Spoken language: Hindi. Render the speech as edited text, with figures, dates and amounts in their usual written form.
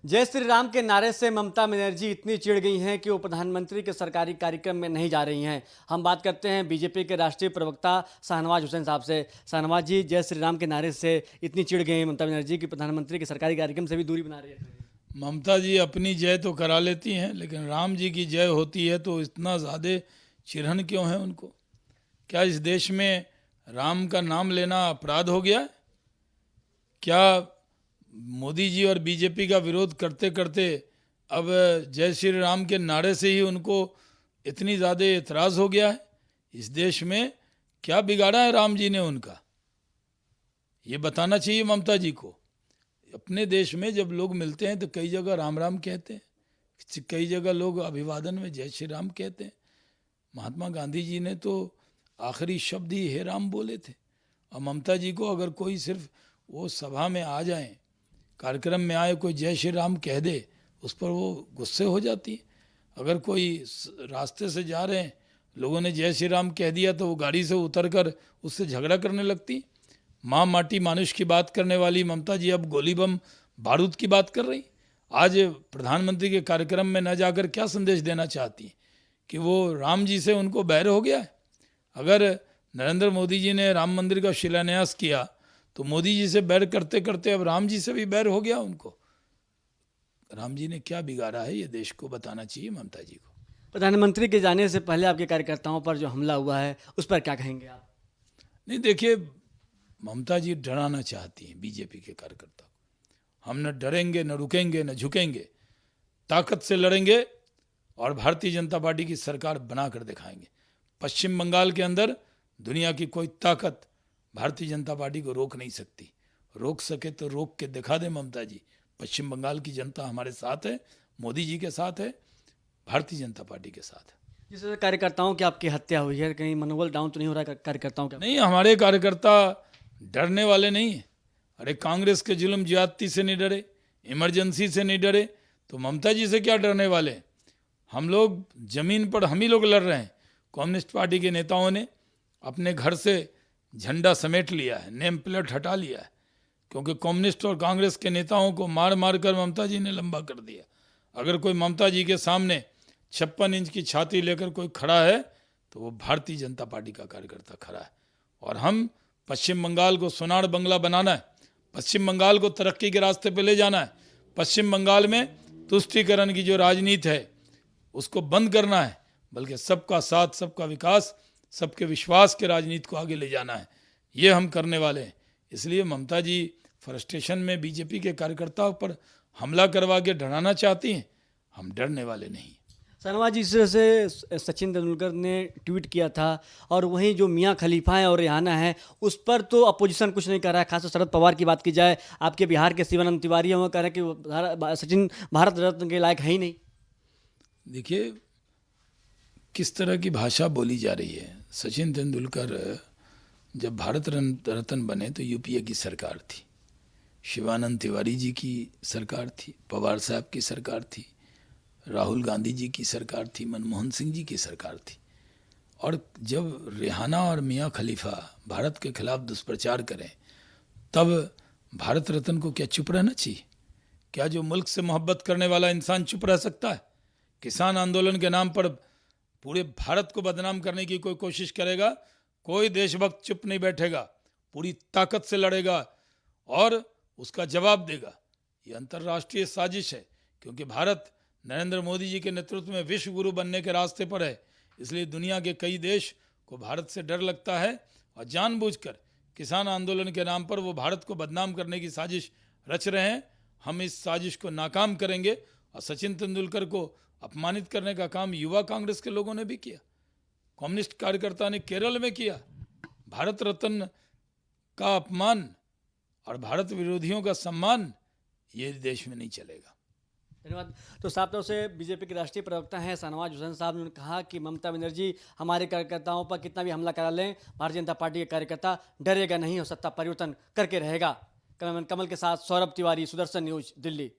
जय श्री राम के नारे से ममता बनर्जी इतनी चिढ़ गई हैं कि वो प्रधानमंत्री के सरकारी कार्यक्रम में नहीं जा रही हैं। हम बात करते हैं बीजेपी के राष्ट्रीय प्रवक्ता शाहनवाज हुसैन साहब से। शाहनवाज जी, जय श्री राम के नारे से इतनी चिढ़ गई हैं ममता बनर्जी की प्रधानमंत्री के सरकारी कार्यक्रम से भी दूरी बना रही है। ममता जी अपनी जय तो करा लेती हैं, लेकिन राम जी की जय होती है तो इतना ज़्यादा चिढ़न क्यों है उनको? क्या इस देश में राम का नाम लेना अपराध हो गया है? क्या मोदी जी और बीजेपी का विरोध करते करते अब जय श्री राम के नारे से ही उनको इतनी ज़्यादा एतराज़ हो गया है? इस देश में क्या बिगाड़ा है राम जी ने उनका? ये बताना चाहिए ममता जी को। अपने देश में जब लोग मिलते हैं तो कई जगह राम राम कहते हैं, कई जगह लोग अभिवादन में जय श्री राम कहते हैं। महात्मा गांधी जी ने तो आखिरी शब्द ही हे राम बोले थे। और ममता जी को अगर कोई सिर्फ वो सभा में आ जाए, कार्यक्रम में आए, कोई जय श्री राम कह दे, उस पर वो गुस्से हो जाती है। अगर कोई रास्ते से जा रहे हैं, लोगों ने जय श्री राम कह दिया तो वो गाड़ी से उतरकर उससे झगड़ा करने लगती। माँ माटी मानुष की बात करने वाली ममता जी अब गोली बम बारूद की बात कर रही। आज प्रधानमंत्री के कार्यक्रम में न जाकर क्या संदेश देना चाहती हैं कि वो राम जी से उनको बैर हो गया है? अगर नरेंद्र मोदी जी ने राम मंदिर का शिलान्यास किया तो मोदी जी से बैर करते करते अब राम जी से भी बैर हो गया उनको। राम जी ने क्या बिगाड़ा है ये देश को बताना चाहिए ममता जी को। प्रधानमंत्री के जाने से पहले आपके कार्यकर्ताओं पर जो हमला हुआ है उस पर क्या कहेंगे आप? नहीं, देखिए, ममता जी डराना चाहती हैं बीजेपी के कार्यकर्ता को। हम न डरेंगे, न रुकेंगे, न झुकेंगे, ताकत से लड़ेंगे और भारतीय जनता पार्टी की सरकार बना कर दिखाएंगे। पश्चिम बंगाल के अंदर दुनिया की कोई ताकत भारतीय जनता पार्टी को रोक नहीं सकती। रोक सके तो रोक के दिखा दे ममता जी। पश्चिम बंगाल की जनता हमारे साथ है, मोदी जी के साथ है, भारतीय जनता पार्टी के साथ है। जिस तरह कार्यकर्ताओं की आपकी हत्या हुई है, कहीं मनोबल डाउन तो नहीं हो रहा है कार्यकर्ताओं का? नहीं, हमारे कार्यकर्ता डरने वाले नहीं हैं। अरे कांग्रेस के जुल्म ज्यादती से नहीं डरे, इमरजेंसी से नहीं डरे, तो ममता जी से क्या डरने वाले हैं? हम लोग जमीन पर हम ही लोग लड़ रहे हैं। कम्युनिस्ट पार्टी के नेताओं ने अपने घर से झंडा समेट लिया है, नेम प्लेट हटा लिया है, क्योंकि कम्युनिस्ट और कांग्रेस के नेताओं को मार मार कर ममता जी ने लंबा कर दिया। अगर कोई ममता जी के सामने 56 इंच की छाती लेकर कोई खड़ा है तो वो भारतीय जनता पार्टी का कार्यकर्ता खड़ा है। और हम पश्चिम बंगाल को सोनार बंगला बनाना है, पश्चिम बंगाल को तरक्की के रास्ते पर ले जाना है, पश्चिम बंगाल में तुष्टीकरण की जो राजनीति है उसको बंद करना है, बल्कि सबका साथ, सबका विकास, सबके विश्वास के राजनीति को आगे ले जाना है। ये हम करने वाले हैं। इसलिए ममता जी फ्रस्ट्रेशन में बीजेपी के कार्यकर्ताओं पर हमला करवा के डराना चाहती हैं। हम डरने वाले नहीं। शाहनवाज जी, इस तरह से सचिन तेंदुलकर ने ट्वीट किया था और वहीं जो मियां खलीफा हैं और रिहाना है उस पर तो अपोजिशन कुछ नहीं कर रहा है। खासकर शरद पवार की बात की जाए, आपके बिहार के शिवानंद तिवारी हैं, वो कह रहे हैं कि सचिन भारत रत्न के लायक है ही नहीं। देखिए किस तरह की भाषा बोली जा रही है। सचिन तेंदुलकर जब भारत रत्न बने तो यूपीए की सरकार थी, शिवानंद तिवारी जी की सरकार थी, पवार साहब की सरकार थी, राहुल गांधी जी की सरकार थी, मनमोहन सिंह जी की सरकार थी। और जब रिहाना और मियां खलीफा भारत के खिलाफ दुष्प्रचार करें तब भारत रत्न को क्या चुप रहना चाहिए? क्या जो मुल्क से मोहब्बत करने वाला इंसान चुप रह सकता है? किसान आंदोलन के नाम पर पूरे भारत को बदनाम करने की कोई कोशिश करेगा, कोई देशभक्त चुप नहीं बैठेगा, पूरी ताकत से लड़ेगा और उसका जवाब देगा। ये अंतर्राष्ट्रीय साजिश है, क्योंकि भारत नरेंद्र मोदी जी के नेतृत्व में विश्व गुरु बनने के रास्ते पर है। इसलिए दुनिया के कई देश को भारत से डर लगता है और जानबूझकर किसान आंदोलन के नाम पर वो भारत को बदनाम करने की साजिश रच रहे हैं। हम इस साजिश को नाकाम करेंगे। और सचिन तेंदुलकर को अपमानित करने का काम युवा कांग्रेस के लोगों ने भी किया, कम्युनिस्ट कार्यकर्ता ने केरल में किया। भारत रत्न का अपमान और भारत विरोधियों का सम्मान ये देश में नहीं चलेगा। धन्यवाद। तो साफ तौर से बीजेपी के राष्ट्रीय प्रवक्ता हैं शाहनवाज हुसैन साहब ने कहा कि ममता बनर्जी हमारे कार्यकर्ताओं पर कितना भी हमला करा लें, भारतीय जनता पार्टी के कार्यकर्ता डरेगा नहीं और सत्ता परिवर्तन करके रहेगा। कमल के साथ सौरभ तिवारी, सुदर्शन न्यूज, दिल्ली।